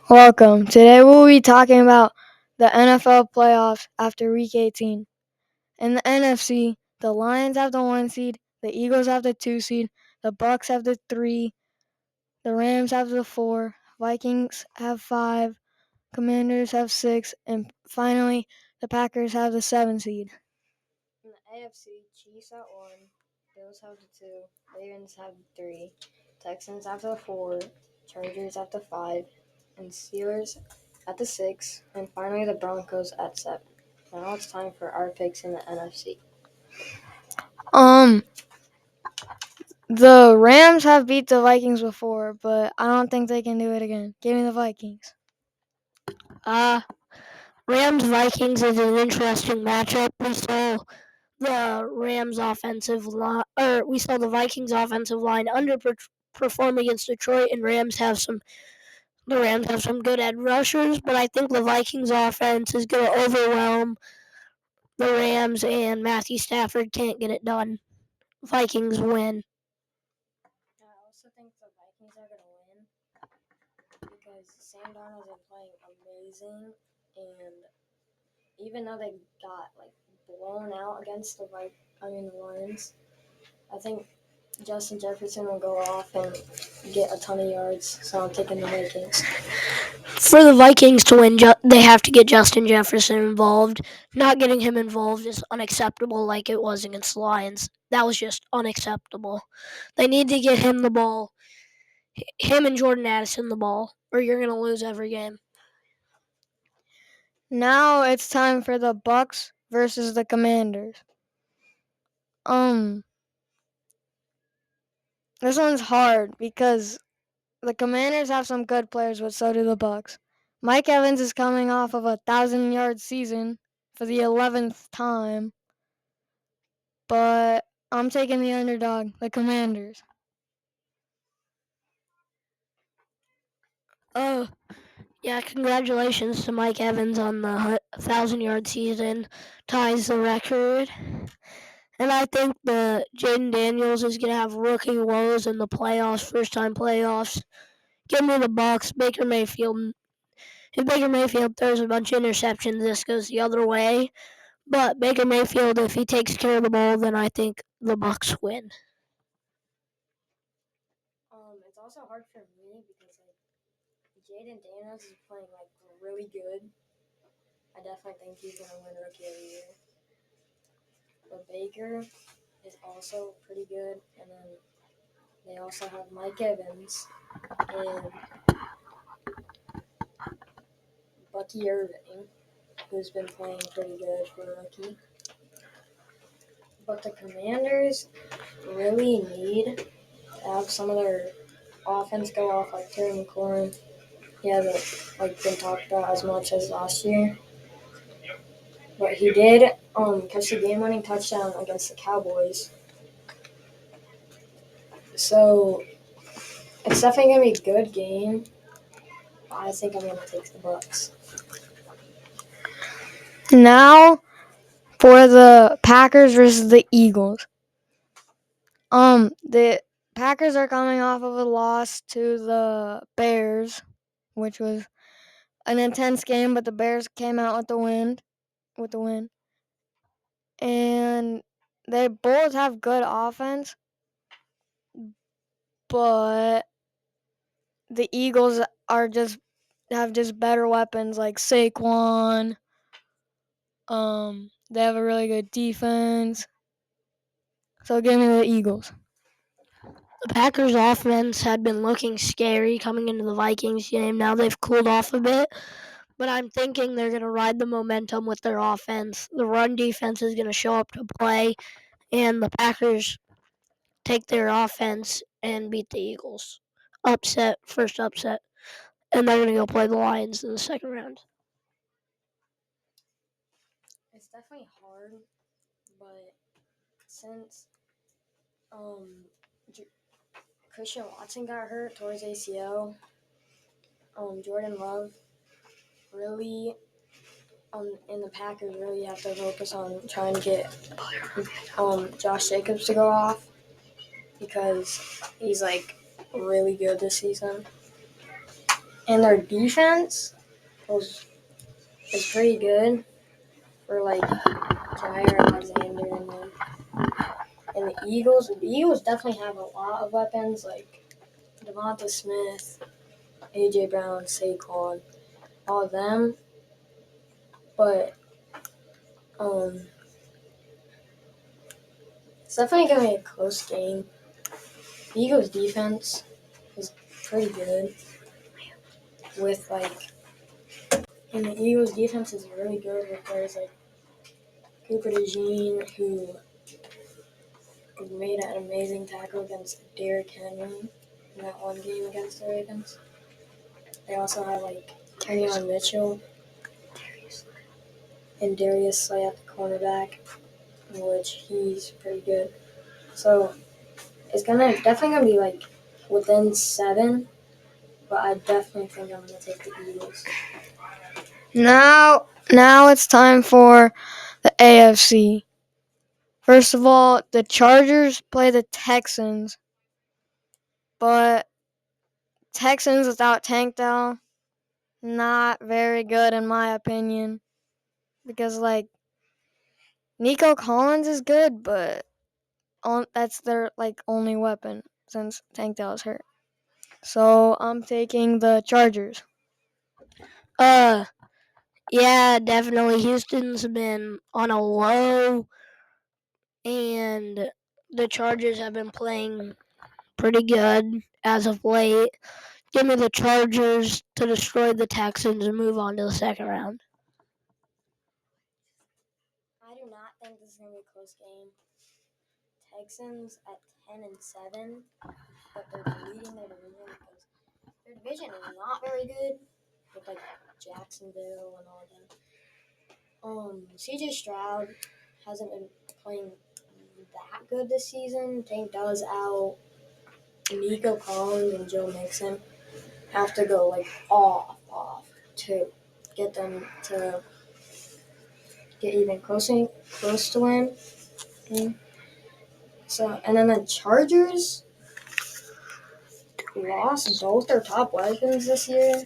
Welcome. Today we'll be talking about the NFL playoffs after Week 18. In the NFC, the Lions have the 1 seed, the Eagles have the 2 seed, the Bucks have the 3, the Rams have the 4, Vikings have 5, Commanders have 6, and finally the Packers have the 7 seed. In the AFC, Chiefs at 1, Bills have the 2, Ravens have the 3, Texans have the 4, Chargers at the 5, and Steelers at the 6, and finally the Broncos at 7. Now it's time for our picks in the NFC. The Rams have beat the Vikings before, but I don't think they can do it again. Give me the Vikings. Rams Vikings is an interesting matchup. We saw the Rams offensive line, or we saw the Vikings offensive line underperform against Detroit, and the Rams have some good edge rushers, but I think the Vikings offense is going to overwhelm the Rams, and Matthew Stafford can't get it done. Vikings win. I also think the Vikings are going to win because Sam Darnold is playing amazing, and even though they got blown out against the Lions, I think Justin Jefferson will go off and get a ton of yards, so I'm taking the Vikings. For the Vikings to win, they have to get Justin Jefferson involved. Not getting him involved is unacceptable like it was against the Lions. That was just unacceptable. They need to get him the ball, him and Jordan Addison the ball, or you're going to lose every game. Now it's time for the Bucks versus the Commanders. This one's hard because the Commanders have some good players, but so do the Bucks. Mike Evans is coming off of a 1,000-yard season for the 11th time, but I'm taking the underdog, the Commanders. Yeah, congratulations to Mike Evans on the 1,000-yard season. Ties the record. And I think the Jaden Daniels is going to have rookie woes in the playoffs, first-time playoffs. Give me the Bucks. Baker Mayfield. If Baker Mayfield throws a bunch of interceptions, this goes the other way. But Baker Mayfield, if he takes care of the ball, then I think the Bucks win. It's also hard for me because Jaden Daniels is playing really good. I definitely think he's gonna win Rookie of the Year. But Baker is also pretty good, and then they also have Mike Evans and Bucky Irving, who's been playing pretty good for a rookie. But the Commanders really need to have some of their offense go off, like Terry McLaurin. He hasn't been talked about as much as last year, but he did catch the game-winning touchdown against the Cowboys. So it's definitely gonna be a good game. I think I'm gonna take the Bucks. Now for the Packers versus the Eagles. The Packers are coming off of a loss to the Bears, which was an intense game, but the Bears came out with the win. And they both have good offense, but the Eagles have just better weapons like Saquon. They have a really good defense. So give me the Eagles. The Packers' offense had been looking scary coming into the Vikings game. Now they've cooled off a bit, but I'm thinking they're going to ride the momentum with their offense. The run defense is going to show up to play, and the Packers take their offense and beat the Eagles. First upset. And they're going to go play the Lions in the second round. It's definitely hard, but since Christian Watson got hurt towards ACL, Jordan Love really and the Packers really have to focus on trying to get Josh Jacobs to go off because he's really good this season. And their defense is pretty good for like Jair Alexander and them. And the Eagles definitely have a lot of weapons like Devonta Smith, AJ Brown, Saquon, all of them. But it's definitely gonna be a close game. The Eagles defense is pretty good with and the Eagles defense is really good with players like Cooper DeJean, who made an amazing tackle against Derrick Henry in that one game against the Ravens. They also have like Kenyon Mitchell and Darius Slay at the cornerback, which he's pretty good. So it's definitely gonna be like within 7, but I definitely think I'm gonna take the Eagles. Now it's time for the AFC. First of all, the Chargers play the Texans, but Texans without Tank Dell, not very good in my opinion, because like Nico Collins is good, but that's their like only weapon since Tank Dell is hurt. So I'm taking the Chargers. Yeah, definitely. Houston's been on a low, and the Chargers have been playing pretty good as of late. Give me the Chargers to destroy the Texans and move on to the second round. I do not think this is gonna be a close game. Texans at 10-7, but they're leading their division because their division is not very good with like Jacksonville and all of them. CJ Stroud hasn't been playing that good this season. Tank Dell's out. Nico Collins and Joe Mixon have to go like off to get them to get even close to win. So and then the Chargers lost both their top weapons this year,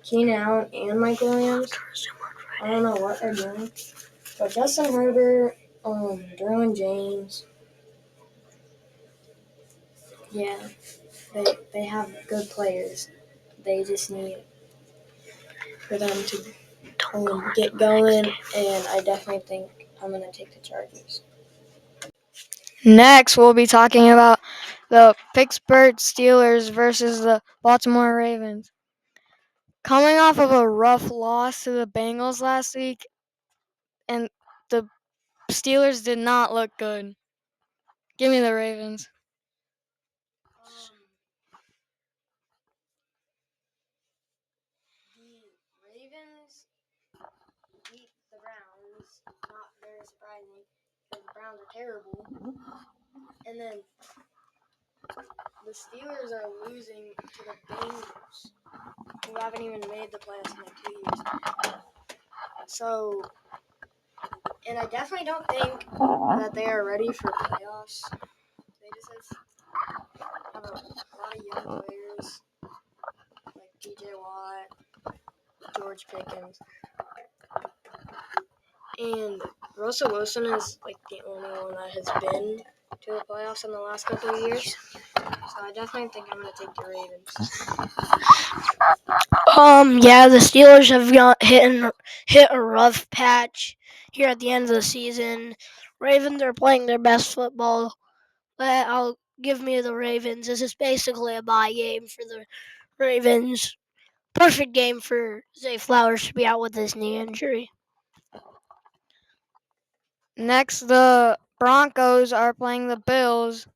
Keenan Allen and Mike Williams. I don't know what they're doing. But Justin Herbert, Derwin James, yeah, they have good players. They just need for them to get going, and I definitely think I'm going to take the Chargers. Next, we'll be talking about the Pittsburgh Steelers versus the Baltimore Ravens. Coming off of a rough loss to the Bengals last week, and the Steelers did not look good. Give me the Ravens. The Ravens beat the Browns, not very surprising because the Browns are terrible. And then the Steelers are losing to the Bengals, who haven't even made the playoffs in like 2 years. So, and I definitely don't think that they are ready for playoffs. They just have a lot of young players like TJ Watt, George Pickens, and Russell Wilson is like the only one that has been to the playoffs in the last couple of years. So I definitely think I'm going to take the Ravens. Yeah, the Steelers have hit a rough patch here at the end of the season. Ravens are playing their best football. But I'll give me the Ravens. This is basically a bye game for the Ravens. Perfect game for Zay Flowers to be out with his knee injury. Next, the Broncos are playing the Bills,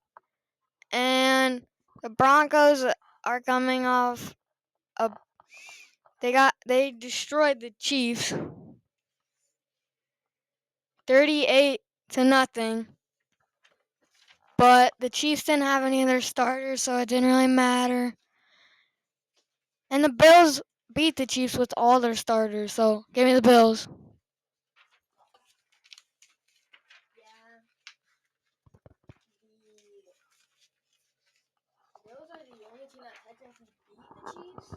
and the Broncos are coming off they destroyed the Chiefs 38-0. But the Chiefs didn't have any of their starters, so it didn't really matter. And the Bills beat the Chiefs with all their starters, so give me the Bills. The Bills are the only team that technically beat the Chiefs.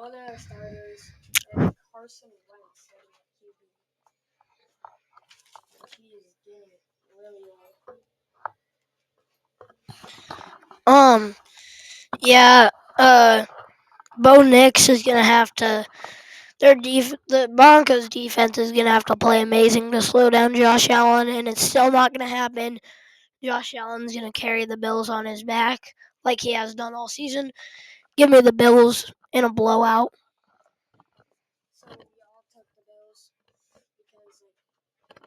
all the starters and Carson Wentz starting at QB. He's getting really old. Yeah. Bo Nix is gonna have to. The Broncos defense is gonna have to play amazing to slow down Josh Allen, and it's still not gonna happen. Josh Allen's gonna carry the Bills on his back like he has done all season. Give me the Bills in a blowout. So we all took the Bills because the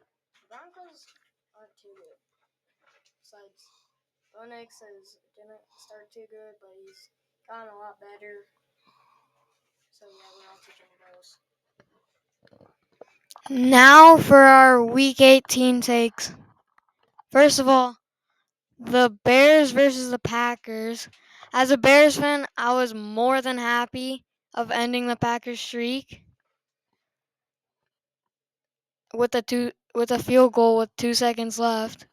Broncos aren't too good. Besides, Bo Nix didn't start too good, but he's gotten a lot better. So yeah, we're all taking the Bills. Now for our Week 18 takes. First of all, the Bears versus the Packers. As a Bears fan, I was more than happy of ending the Packers streak with a field goal with 2 seconds left.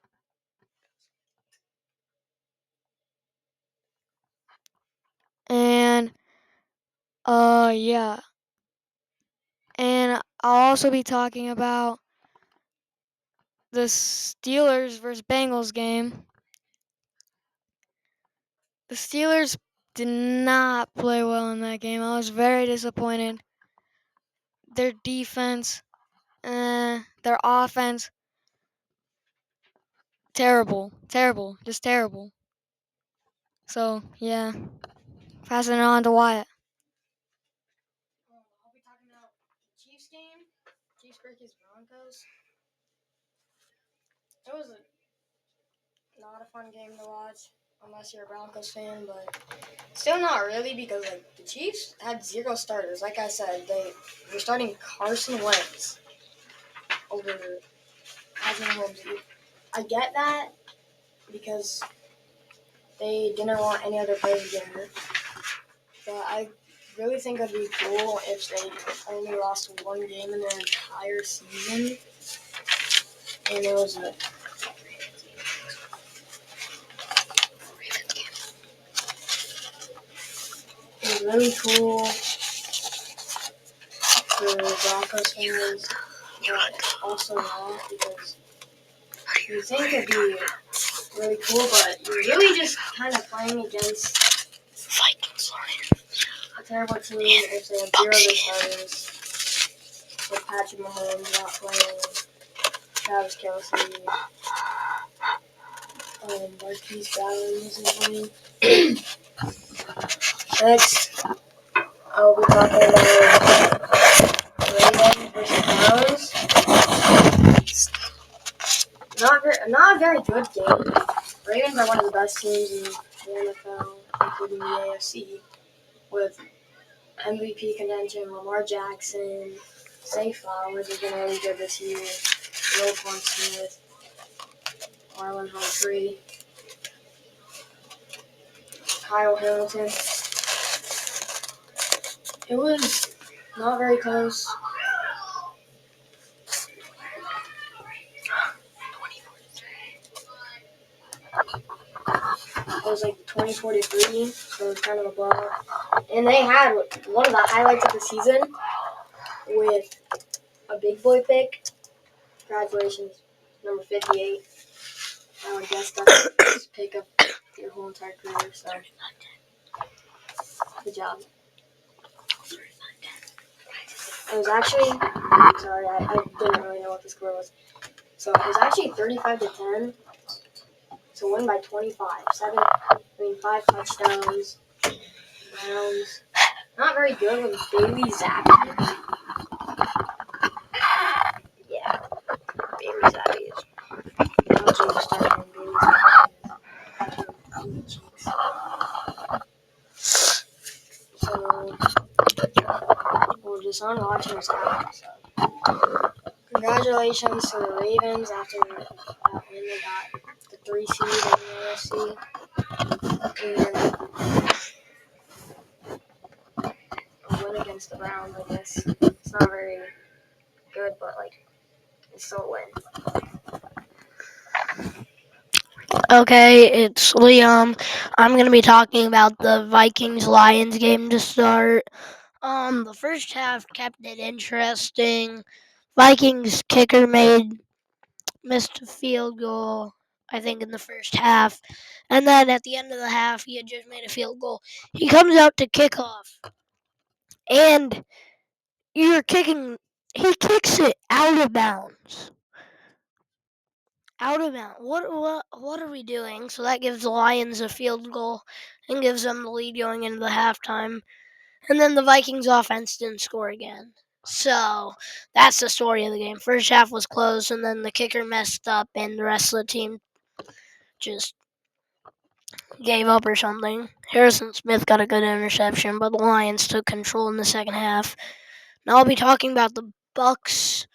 And yeah. And I'll also be talking about the Steelers versus Bengals game. The Steelers did not play well in that game. I was very disappointed. Their defense, their offense, terrible, just terrible. So yeah, passing it on to Wyatt. I'll be talking about the Chiefs game. Chiefs versus Broncos. It was not a fun game to watch unless you're a Broncos fan, but still not really because the Chiefs had 0 starters. Like I said, they're starting Carson Wentz over Patrick Mahomes. I get that because they didn't want any other players to get hurt, but I really think it'd be cool if they only lost one game in their entire season, and it was really cool for Broncos fans, but also not because you think it'd be really cool, but you're really just kind of playing against a terrible team if they have 0 other starters. With Patrick Mahomes not playing, Travis Kelce, Marquise Brown isn't playing. Next, I'll be talking about Ravens versus Browns. Not a very good game. Ravens are one of the best teams in the NFL, including the AFC, with MVP contention, Lamar Jackson, Zay Flowers has been really good this year, Roquan Smith, Marlon Humphrey, Kyle Hamilton. It was not very close. It was 20-43, so it was kind of a blowout. And they had one of the highlights of the season with a big boy pick. Congratulations, number 58. I would guess that's his pick of your whole entire career, so good job. It was actually, sorry, I didn't really know what the score was. So it was actually 35-10. So win by 25. 5 touchdowns. Browns. Not very good with Bailey Zappi. Yeah, Bailey Zappi is. I'll starting Bailey Zappi. So we're just on watching this episode. Congratulations to the Ravens after that win. They got the 3 seed in the AFC. And a win against the Browns, I guess. It's not very good, but it's still a win. Okay, it's Liam. I'm going to be talking about the Vikings-Lions game to start. The first half kept it interesting. Vikings kicker missed a field goal, I think, in the first half. And then at the end of the half, he had just made a field goal. He comes out to kick off. And he kicks it out of bounds. Out of bounds. What are we doing? So that gives the Lions a field goal and gives them the lead going into the halftime. And then the Vikings offense didn't score again. So that's the story of the game. First half was close, and then the kicker messed up, and the rest of the team just gave up or something. Harrison Smith got a good interception, but the Lions took control in the second half. Now I'll be talking about the Bucks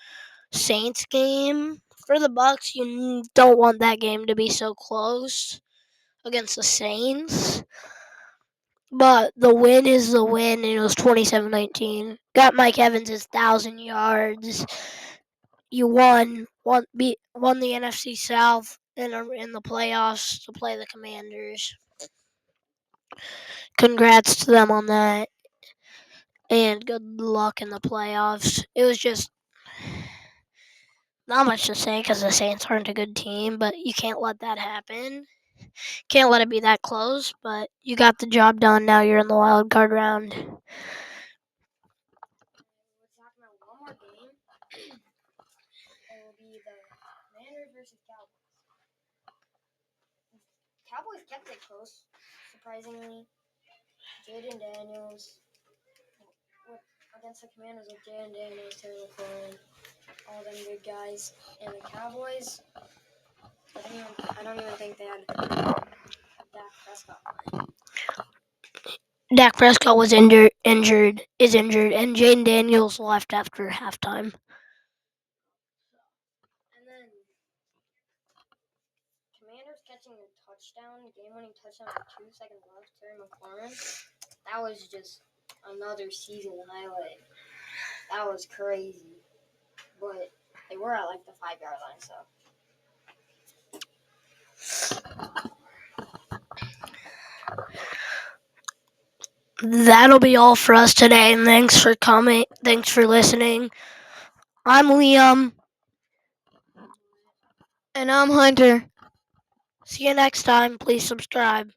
Saints game. For the Bucks, you don't want that game to be so close against the Saints. But the win is the win, and it was 27-19. Got Mike Evans his 1,000 yards. You won the NFC South in the playoffs to play the Commanders. Congrats to them on that, and good luck in the playoffs. It was just not much to say because the Saints aren't a good team, but you can't let that happen. Can't let it be that close, but you got the job done. Now you're in the wild card round. We're talking about one more game. It will be the Commanders versus Cowboys. Cowboys kept it close, surprisingly. Jaden Daniels against the Commanders with Jaden Daniels, Taylor Cohen, all them good guys. And the Cowboys, I don't even think they had Dak Prescott. Dak Prescott was injured, and Jaden Daniels left after halftime. And then Commanders catching a touchdown, game-winning touchdown with 2 seconds left, Terry McLaurin. That was just another season highlight. That was crazy. But they were at like the 5-yard line, so. That'll be all for us today, and thanks for coming. Thanks for listening. I'm Liam. And I'm Hunter. See you next time. Please subscribe.